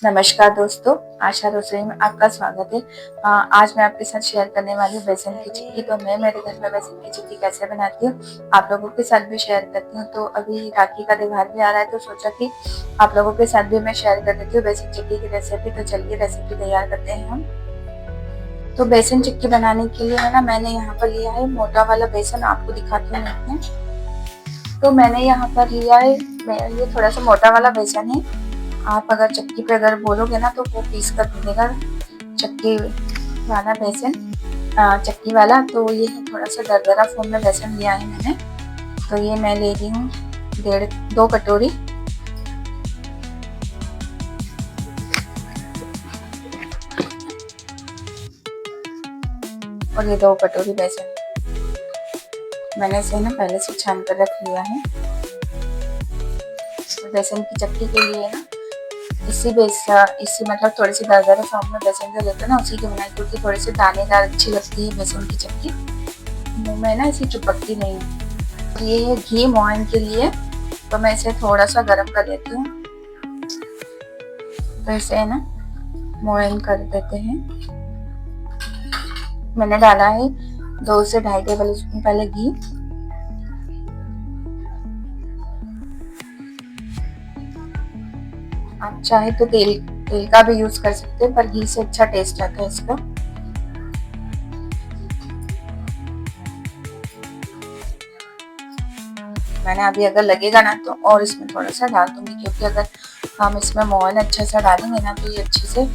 नमस्कार दोस्तों, आशा रसोई में आपका स्वागत है। आज मैं आपके साथ शेयर करने वाली हूँ बेसन की चिक्की। तो मैं मेरे घर में बेसन की चिक्की कैसे बनाती हूँ आप लोगों के साथ भी शेयर करती हूँ। तो अभी राखी का त्योहार भी आ रहा है, तो सोचा कि आप लोगों के साथ भी मैं शेयर कर देती हूँ बेसन चिक्की की रेसिपी। तो चलिए रेसिपी तैयार करते हैं हम। तो बेसन चिक्की बनाने के लिए है ना, मैंने यहाँ पर लिया है मोटा वाला बेसन। आपको दिखाती हूँ मैं। तो मैंने यहाँ पर लिया है, ये थोड़ा सा मोटा वाला बेसन है। आप अगर चक्की पे अगर बोलोगे ना तो वो पीस कर मिलेगा, चक्की वाला बेसन, चक्की वाला। तो ये थोड़ा सा दरदरा फॉर्म में बेसन लिया है मैंने। तो ये मैं ले रही हूँ 2 कटोरी। और ये 2 कटोरी बेसन मैंने इसे ना पहले से छान कर रख लिया है। बेसन की चक्की के लिए ना इसी मतलब थोड़ी सी दरदरा फॉर्म में बेसन जो लेते हैं ना, उसी की बनाई, क्योंकि थोड़ी सी दानेदार अच्छी लगती है बेसन की चक्की, मुंह में ना ऐसी चिपकती नहीं है। ये है घी मोहन के लिए। तो मैं इसे थोड़ा सा गर्म कर लेती हूँ। तो इसे ना मोहन कर देते हैं। मैंने डाला है 2 से 2.5 टेबल स्पून पहले घी। आप चाहे तो तेल का भी यूज कर सकते हैं, पर घी से अच्छा टेस्ट आता है इसका। मैंने अभी अगर लगेगा ना तो और इसमें थोड़ा सा डाल दूंगी, क्योंकि अगर हम इसमें मोहन अच्छा सा डालेंगे ना तो ये अच्छे से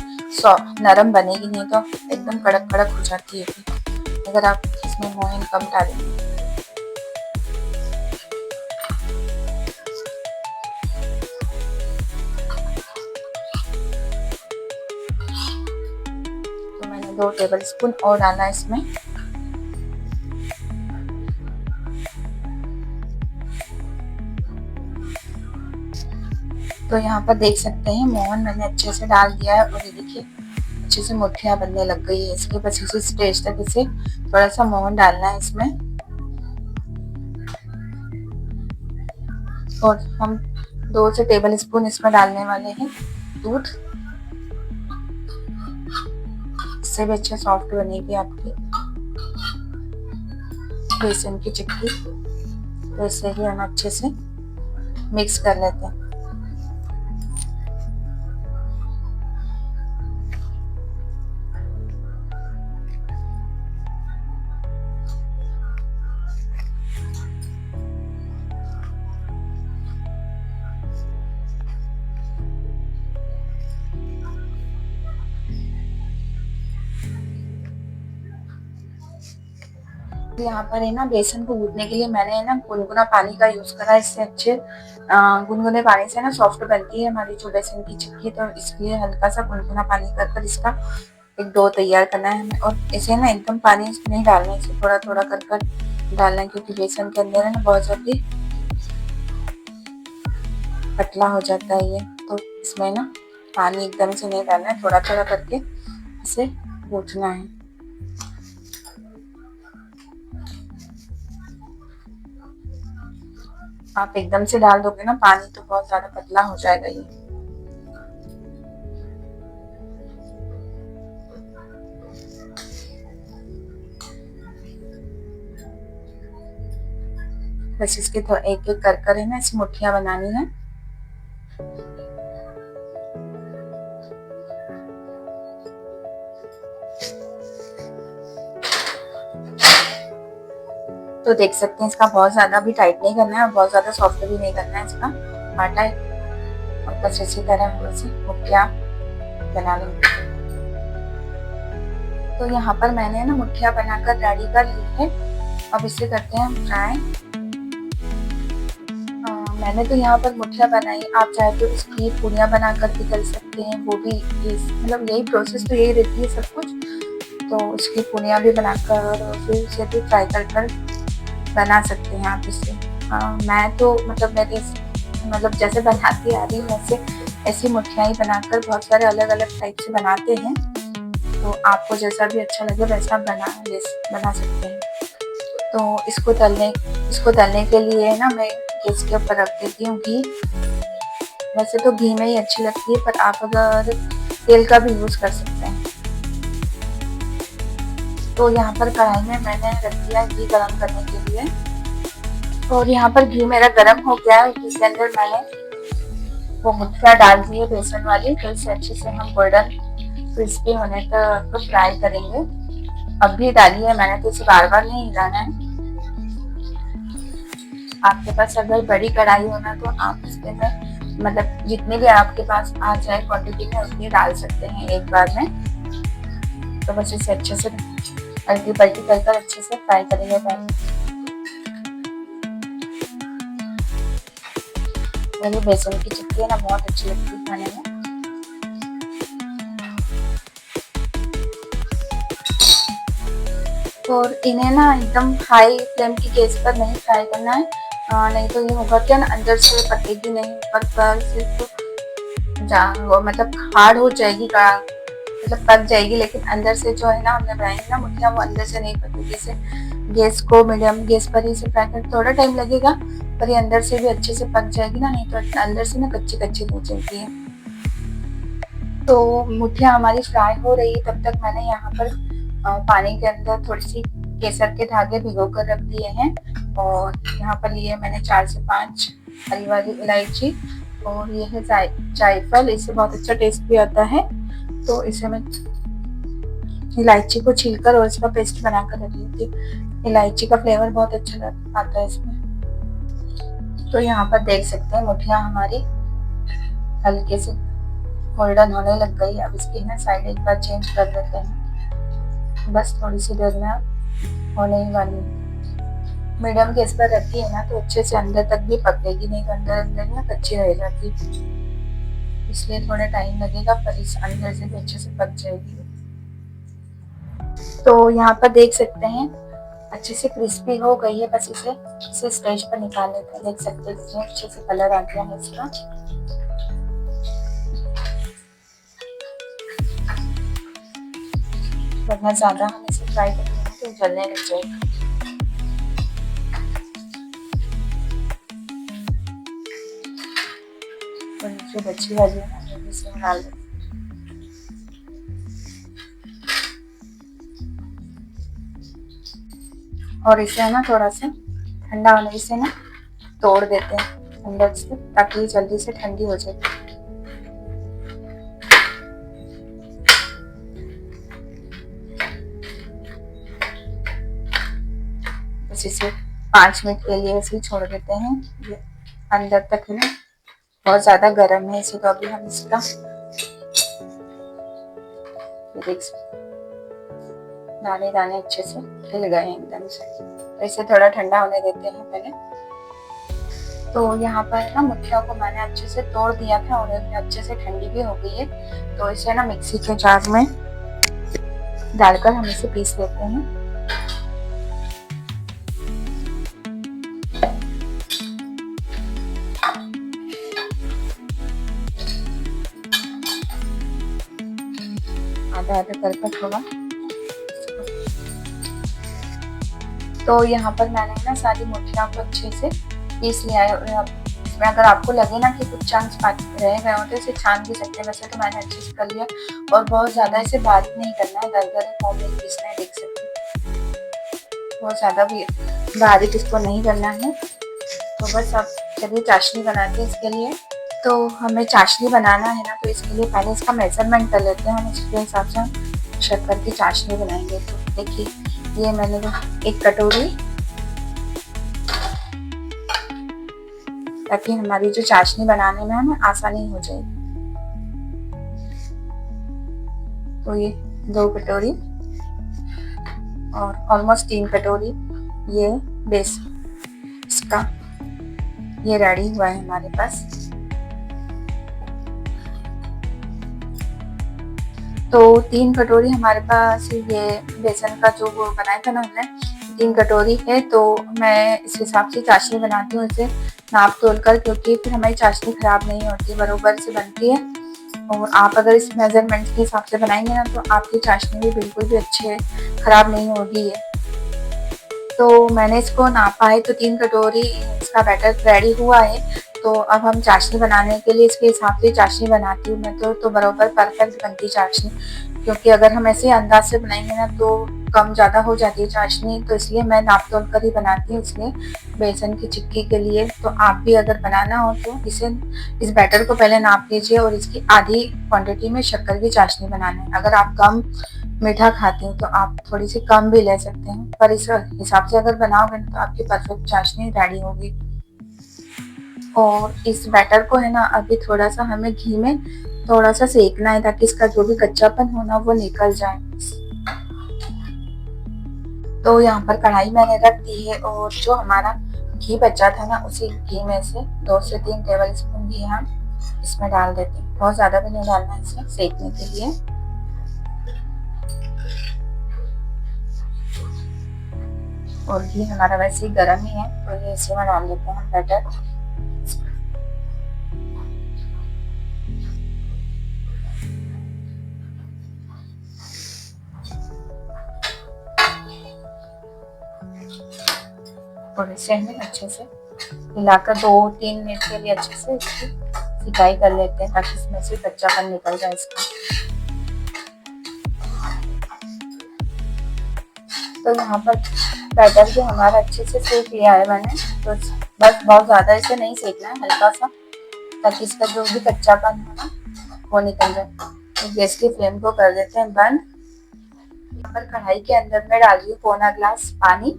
सॉफ्ट नरम बनेगी, नहीं तो एकदम कड़क कड़क हो जाती है अगर आप इसमें मोहन कम डालेंगे। तो मैंने 2 टेबल स्पून और डाला इसमें। तो यहाँ पर देख सकते हैं मोहन मैंने अच्छे से डाल दिया है, और ये देखिए अच्छे से मुठ्ठियाँ बनने लग गई है। इसके बस इसी स्टेज तक इसे थोड़ा सा मोहन डालना है इसमें। और हम 2 से टेबल स्पून इसमें डालने वाले हैं दूध। इससे भी अच्छे सॉफ्ट बनेगी आपकी बेसन की चिक्की। तो इसे ही हम अच्छे से मिक्स कर लेते हैं। यहाँ पर है ना, बेसन को गूंथने के लिए मैंने है ना गुनगुना पानी का यूज करा। इससे अच्छे गुनगुने पानी से ना सॉफ्ट बनती है हमारी जो बेसन की चिक्की। तो इसलिए हल्का सा गुनगुना पानी कर इसका एक डो तैयार करना है हमें। और इसे ना एकदम पानी नहीं डालना है, इसे थोड़ा थोड़ा कर डालना है, क्योंकि बेसन के अंदर है ना बहुत जल्दी पतला हो जाता है ये। तो इसमें ना पानी एकदम से नहीं डालना है, थोड़ा थोड़ा करके इसे गूंथना है। आप एकदम से डाल दोगे ना पानी तो बहुत ज्यादा पतला हो जाएगा ये। बस इसके तो एक एक कर है ना ऐसी मुठ्ठियां बनानी है। तो देख सकते हैं इसका बहुत ज्यादा भी टाइट नहीं करना है और बहुत ज्यादा सॉफ्ट भी नहीं करना है इसका आटा है। और बस इसी तरह हम इसे मुठ्ठियां बना लेंगे। तो यहाँ पर मैंने ना मुठ्ठियां बनाकर रेडी कर ली है। अब इसे करते हैं हम फ्राई। मैंने तो यहाँ पर मुठ्ठियां बनाई, आप चाहे तो इसकी पूड़ियाँ बनाकर भी कर सकते हैं। वो भी मतलब यही प्रोसेस तो यही रहती है सब कुछ। तो इसकी पूड़ियाँ भी बनाकर फिर इसे भी फ्राई कर बना सकते हैं आप इसे। मैं तो मतलब जैसे बनाती आ रही हूँ वैसे ऐसी मुठ्ठियाँ ही बनाकर बहुत सारे अलग अलग टाइप से बनाते हैं। तो आपको जैसा भी अच्छा लगे वैसा बना सकते हैं। तो इसको तलने के लिए ना मैं गैस के ऊपर रख देती हूँ घी वैसे तो घी में ही अच्छी लगती है, पर आप अगर तेल का भी यूज़ कर सकते हैं। तो यहाँ पर कढ़ाई में मैंने रख दिया घी गरम करने के लिए, और यहाँ पर घी मेरा गरम हो गया है। इसके अंदर मैंने वो मुठिया डाल दी है बेसन वाली, तो इसे अच्छे से हम गोल्डन क्रिस्पी होने तक फ्राई करेंगे। अभी डाली है मैंने, तो इसे बार बार नहीं हिलाना है। आपके पास अगर बड़ी कढ़ाई होना तो आप इसके में मतलब जितने भी आपके पास आ जाए क्वांटिटी में उतनी डाल सकते हैं एक बार में। तो बस इसे अच्छे से अल्टी पल्टी कर अच्छे से फ्राई करेंगे पहले। मेरी बेसन की चिक्की है ना, बहुत अच्छी लगती है खाने में। और इन्हें ना एकदम हाई फ्लेम की गैस पर नहीं फ्राई करना है, नहीं तो ये होगा क्या ना, अंदर से पकेगी नहीं, पर सिर्फ वो मतलब हार्ड हो जाएगी, मतलब पक जाएगी, लेकिन अंदर से जो है ना हमने बनाई ना मुठिया, वो अंदर से नहीं पकेगी। इसे गैस को मीडियम गैस पर ही इसे फ्राई कर, थोड़ा टाइम लगेगा पर ये अंदर से भी अच्छे से पक जाएगी ना, नहीं तो अंदर से ना कच्ची कच्ची रह जाती है। तो मुठिया हमारी फ्राई हो रही है, तब तक मैंने यहाँ पर पानी के अंदर थोड़ी सी केसर के धागे भिगो कर रख दिए हैं, और यहाँ पर लिए मैंने 4 से 5 हरी वाली इलायची, और ये है जायफल, इससे बहुत अच्छा टेस्ट भी आता है। तो इसे मैं इलायची को छीलकर और इसका पेस्ट बनाकर रख लेती हूँ। इलायची का फ्लेवर बहुत अच्छा आता है इसमें। तो यहाँ पर देख सकते हैं मुठिया हमारी हल्के से गोल्डन होने लग गई। अब इसकी ना साइड एक बार चेंज कर देते हैं, बस थोड़ी सी देर में होने ही वाली। मीडियम गैस पर रखी है ना, तो अच्छे से अंदर तक भी पकेगी, नहीं तो अंदर अंदर ना कच्ची रह जाती, इसलिए थोड़ा टाइम लगेगा, पर इस अंदर से भी अच्छे से पक जाएगी। तो यहाँ पर देख सकते हैं अच्छे से क्रिस्पी हो गई है। बस इसे स्टेज पर निकाल लेते हैं। देख सकते हैं कितने अच्छे से कलर आ गया है इसका। वरना ज्यादा हम इसे फ्राई करेंगे तो जलने लग जाएगा। और जो बची वाली है ना, इसे डाल देते हैं। और इसे है ना थोड़ा सा ठंडा होने से ना तोड़ देते हैं अंदर से, ताकि जल्दी से ठंडी हो जाए। बस इसे 5 मिनट के लिए ऐसे ही छोड़ देते हैं। ये अंदर तक है ना बहुत ज्यादा गर्म है, इसे तो अभी हम इसका देख सकते दाने दाने अच्छे से हिल गए हैं एकदम से। तो इसे थोड़ा ठंडा होने देते हैं पहले। तो यहाँ पर ना मुठिया को मैंने अच्छे से तोड़ दिया था, और अच्छे से ठंडी भी हो गई है। तो इसे ना मिक्सी के जार में डालकर हम इसे पीस लेते हैं। आधा आधा करके थोड़ा। तो यहाँ पर मैंने ना सारी मुठिया को अच्छे से पीस लिया है। इसमें अगर आपको लगे ना कि कुछ चंक्स रह गए हो तो इसे छान भी सकते हैं। वैसे तो मैंने अच्छे से कर लिया, और बहुत ज्यादा इसे बारीक नहीं करना है, दरदरे फॉर्म में पीसना है। देख सकते हैं बहुत ज्यादा भी बारीक इसको नहीं करना है। तो बस अब चलिए चाशनी बनाते हैं इसके लिए। तो हमें चाशनी बनाना है ना, तो इसके लिए पहले इसका मेजरमेंट कर लेते हैं। हम इसके हिसाब से हम शक्कर की चाशनी बनाएंगे। तो देखिए ये मैंने 1 कटोरी, ताकि हमारी जो चाशनी बनाने में हमें आसानी हो जाएगी। तो ये 2 कटोरी और ऑलमोस्ट 3 कटोरी ये बेसन इसका ये रेडी हुआ है हमारे पास। तो 3 कटोरी हमारे पास ये बेसन का जो वो बनाया था ना हमने, 3 कटोरी है। तो मैं इस हिसाब से चाशनी बनाती हूँ, इसे नाप तोल कर, क्योंकि फिर हमारी चाशनी खराब नहीं होती, बरोबर से बनती है। और आप अगर इस मेजरमेंट के हिसाब से बनाएंगे ना, तो आपकी चाशनी भी बिल्कुल भी अच्छी खराब नहीं होगी है। तो मैंने इसको नापा है, तो 3 कटोरी इसका बैटर रेडी हुआ है। तो अब हम चाशनी बनाने के लिए इसके हिसाब से चाशनी बनाती हूँ मैं तो बराबर परफेक्ट बनती चाशनी, क्योंकि अगर हम ऐसे अंदाज से बनाएंगे ना तो कम ज़्यादा हो जाती है चाशनी, तो इसलिए मैं नाप तोल कर ही बनाती हूँ। इसलिए बेसन की चिक्की के लिए तो आप भी अगर बनाना हो तो इस बैटर को पहले नाप लीजिए और इसकी आधी क्वांटिटी में शक्कर की चाशनी बनाना है। अगर आप कम मीठा खाते हो तो आप थोड़ी सी कम भी ले सकते हैं, पर इस हिसाब से अगर बनाओगे ना तो आपकी परफेक्ट चाशनी रेडी होगी। और इस बैटर को है ना अभी थोड़ा सा हमें घी में थोड़ा सा सेकना है ताकि इसका जो भी कच्चापन होना वो निकल जाए। तो यहाँ पर कढ़ाई मैंने रख दी है और जो हमारा घी बचा था ना उसी घी में से 2 से 3 टेबल स्पून घी हम इसमें डाल देते हैं। बहुत ज्यादा भी नहीं डालना है इसे सेकने के लिए। और घी हमारा वैसे ही गर्म ही है तो ये इसी में डाल देते हैं बैटर। और इसे हमें अच्छे से हिलाकर 2-3 मिनट के लिए अच्छे से इसकी सिकाई कर लेते हैं ताकि इसमें से कच्चापन निकल जाए इसका। तो यहाँ पर बैटर भी हमारा अच्छे से सेक लिया है मैंने, तो बस बहुत ज्यादा इसे नहीं सेकना है, हल्का सा, ताकि इसका जो भी कच्चापन है ना वो निकल जाए। तो गैस की फ्लेम को कर देते हैं बंद। यहाँ पर कढ़ाई के अंदर मैं डाल रही हूँ पौना ग्लास पानी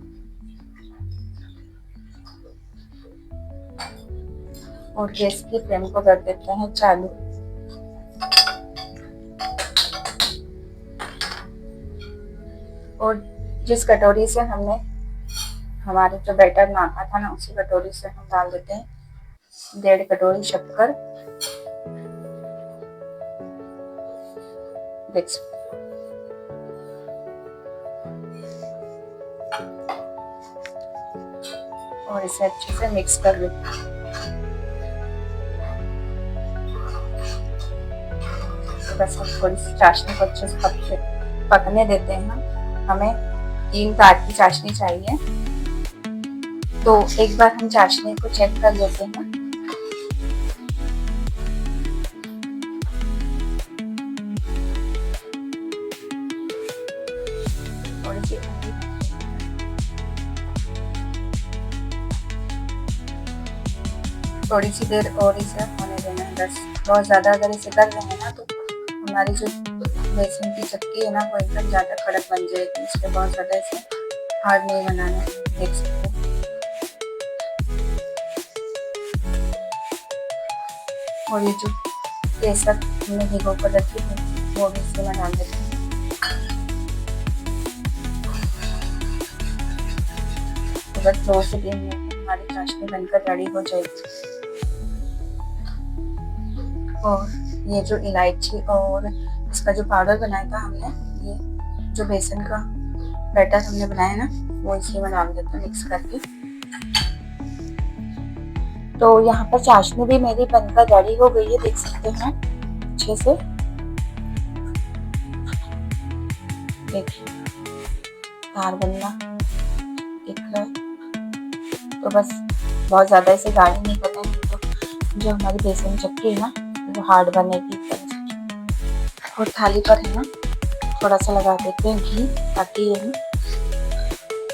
और गैस की फ्लेम को कर देते हैं चालू। और जिस कटोरी से हमने हमारे जो बैटर नापा था ना उसी कटोरी से हम डाल देते हैं 1.5 कटोरी शक्कर। देख सकते और इसे अच्छे से मिक्स कर लेते हैं। बस हम थोड़ी सी चाशनी को अच्छे से पकने देते हैं। हमें 3 तार की चाशनी चाहिए, तो एक बार हम चाशनी को चेक कर लेते हैं। थोड़ी सी देर और इसे होने देना है बस। बहुत ज्यादा अगर इसे कर रहे हैं ना तो हमारी जो बेसन की चक्की है ना वो एकदम ज्यादा कड़क बन जाएगी, इसलिए बहुत ज्यादा इसे हार्ड नहीं बनाना है। देख सकते हैं। और ये जो केसर हमने भिगो कर रखी है वो भी इसमें डाल देते हैं। तो बस 2 से 3 मिनट में हमारी चाशनी बनकर रेडी हो जाएगी। और ये जो इलायची और इसका जो पाउडर बनाया था हमने, ये जो बेसन का बैटर हमने बनाया ना वो इसी में डाल देते हैं मिक्स करके। तो यहाँ पर चाशनी भी मेरी बनकर रेडी हो गई है, देख सकते हैं अच्छे से। देखिए तार बनना दिख रहा है। तो बस बहुत ज्यादा इसे गाढ़ी नहीं करना है तो जो हमारी बेसन चक्की है ना वो हार्ड बनेगी। और थाली पर है ना थोड़ा सा लगा देते हैं घी ताकि ये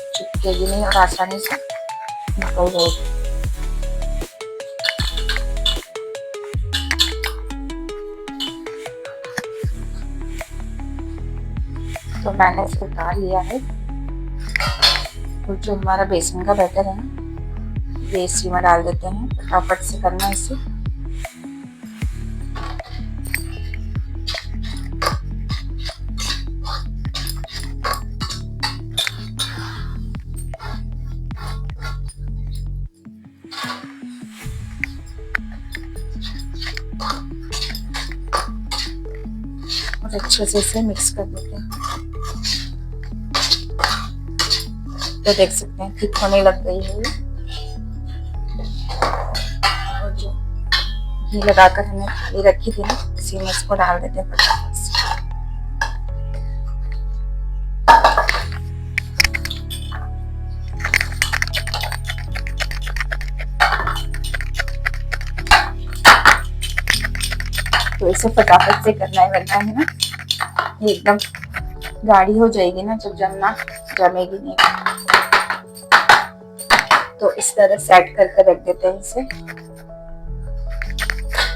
चिपकेगी नहीं और आसानी से निकल जाएगी। तो मैंने इसे उतार लिया है। और जो हमारा बेसन का बैटर है ना ये इसी में डाल देते हैं। फटाफट से करना इसे। और अच्छे से इसे मिक्स कर देते हैं। तो देख सकते हैं थिक होने लग गई है। और जो घी लगाकर हमने थाली रखी थी ना इसी में इसको डाल देते हैं फटाफट से। तो इसे फटाफट से करना है, वरना है ना ये एकदम गाढ़ी हो जाएगी ना, जब जमेगी नहीं। तो इस तरह सेट करके रख देते हैं इसे।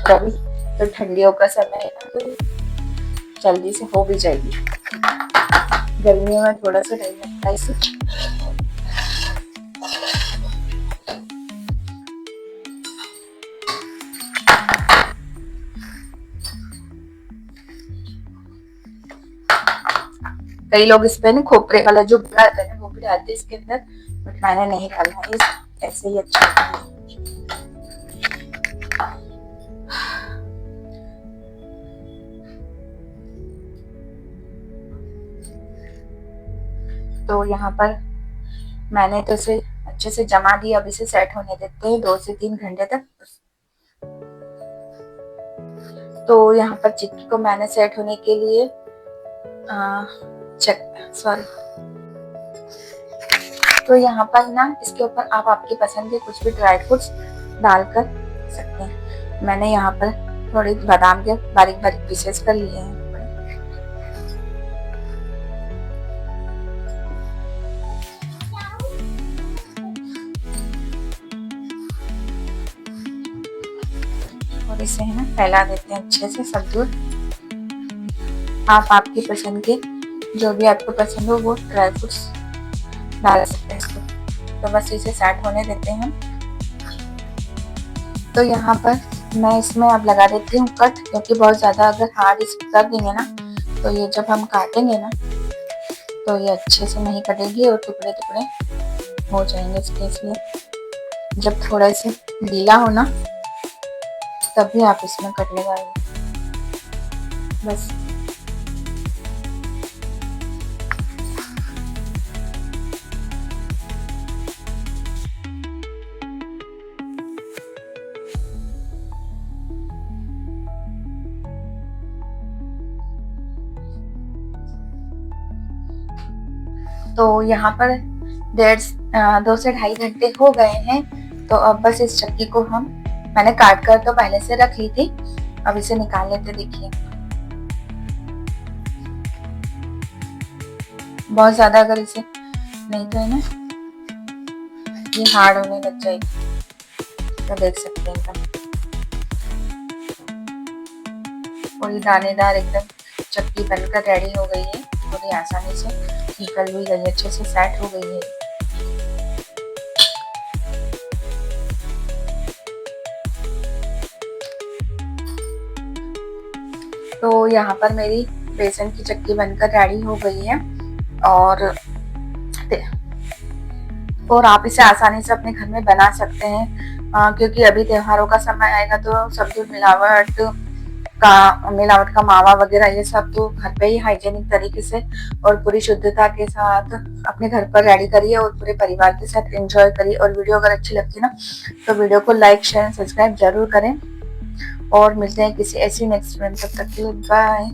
कभी तो ठंडियों का समय है तो जल्दी से हो भी जाएगी, गर्मियों में थोड़ा सा टाइम लगता है इसे। कई लोग इस पे ना खोपरे वाला जो बुरा आता है ना वो भी डालते हैं इसके अंदर, बट मैंने नहीं डाला है, ऐसे ही अच्छा है। तो यहाँ पर मैंने तो इसे अच्छे से जमा दिया। अब इसे सेट होने देते हैं 2 से 3 घंटे तक। तो यहाँ पर चिक्की को मैंने सेट होने के लिए तो यहाँ पर ना इसके ऊपर आप आपकी पसंद के कुछ भी ड्राई फ्रूट्स डालकर सकते हैं। मैंने यहाँ पर थोड़े बादाम के बारीक बारीक पीसेस कर लिए हैं। और इसे है ना फैला देते हैं अच्छे से सब दूर। आप आपकी पसंद के जो भी आपको पसंद हो वो ड्राई फ्रूट्स डाल सकते हैं इसको। तो बस इसे सेट होने देते हैं। तो यहाँ पर मैं इसमें अब लगा देती हूँ कट, क्योंकि बहुत ज़्यादा अगर हार्ड इसे कर देंगे ना तो ये जब हम काटेंगे ना तो ये अच्छे से नहीं कटेगी और टुकड़े टुकड़े हो जाएंगे इसके। इसलिए जब थोड़ा सा गीला हो ना तभी आप इसमें कट लगाइए बस। तो यहाँ पर 2 से 2.5 घंटे हो गए हैं। तो अब बस इस चक्की को मैंने काट कर तो पहले से रख ली थी, अब इसे निकाल लेते। देखिए बहुत ज्यादा अगर इसे नहीं तो है ना ये हार्ड होने लग जाएगी। तो देख सकते हैं पूरी दानेदार एकदम चक्की बनकर रेडी हो गई है। पूरी आसानी से निकल भी गई, अच्छे से सेट हो गई है। तो यहाँ पर मेरी बेसन की चक्की बनकर रेडी हो गई है। और आप इसे आसानी से अपने घर में बना सकते हैं, क्योंकि अभी त्योहारों का समय आएगा तो सब जो मिलावट का मावा वगैरह ये सब तो घर पे ही हाइजेनिक तरीके से और पूरी शुद्धता के साथ अपने घर पर रेडी करिए और पूरे परिवार के साथ एंजॉय करिए। और वीडियो अगर अच्छी लगती है ना तो वीडियो को लाइक शेयर सब्सक्राइब जरूर करें। और मिलते हैं किसी ऐसी नेक्स्ट वीडियो में, तब तक के लिए बाय।